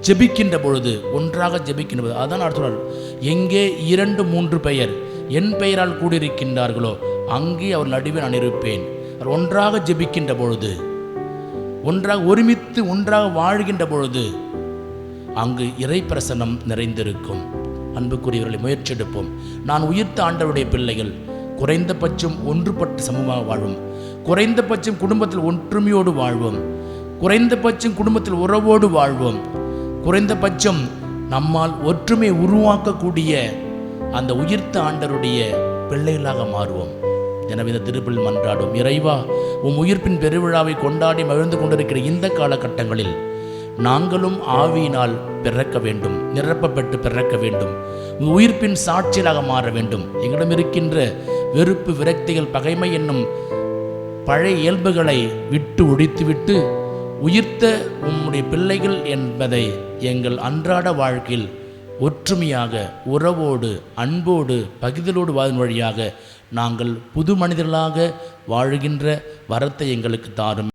ஜெபிக்கின்ற பொழுது, ஒன்றாக ஜெபிக்கின்ற பொழுது, அதான் அடுத்த எங்கே 2 3 பெயர் என் பெயரால் கூடியிருக்கின்றார்களோ அங்கே அவர் நடுவே நான் இருப்பேன். ஒன்றாக ஜெபிக்கின்ற பொழுது, ஒன்றாக ஒருமித்து ஒன்றாக வாழ்கின்ற பொழுது அங்கு இறை பிரசன்னம் நிறைந்திருக்கும். அன்புக்குரியவர்களை முயற்சி எடுப்போம். நான் உயிர்த்த ஆண்டவருடைய பிள்ளைகள் குறைந்தபட்சம் ஒன்றுபட்ட சமூகமாக வாழ்வோம். குறைந்தபட்சம் குடும்பத்தில் ஒற்றுமையோடு வாழ்வோம். குறைந்தபட்சம் குடும்பத்தில் உறவோடு வாழ்வோம். குறைந்தபட்சம் நம்மால் ஒற்றுமை உருவாக்கக்கூடிய அந்த உயிர்த்த ஆண்டவருடைய பிள்ளைகளாக மாறுவோம். எனவே இந்த திருப்பலில் மன்றாடும், இறைவா, உம் உயிர்ப்பின் பெருவிழாவை கொண்டாடி மகிழ்ந்து கொண்டிருக்கிற இந்த காலகட்டங்களில் நாங்களும் ஆவியினால் பிறக்க வேண்டும், நிரப்பப்பட்டு பிறக்க வேண்டும், உயிர்ப்பின் சாட்சியலாக மாற வேண்டும். எங்களிடம் இருக்கின்ற வெறுப்பு, விரக்திகள், பகைமை என்னும் பழைய இயல்புகளை விட்டு ஒழித்துவிட்டு உயிர்த்த உம்முடைய பிள்ளைகள் என்பதை எங்கள் அன்றாட வாழ்க்கையில் ஒற்றுமையாக, உறவோடு, அன்போடு, பகிர்தலோடு வாழும் வழியாக நாங்கள் புது மனிதர்களாக வாழுகின்ற வரத்தை எங்களுக்கு தாரும்.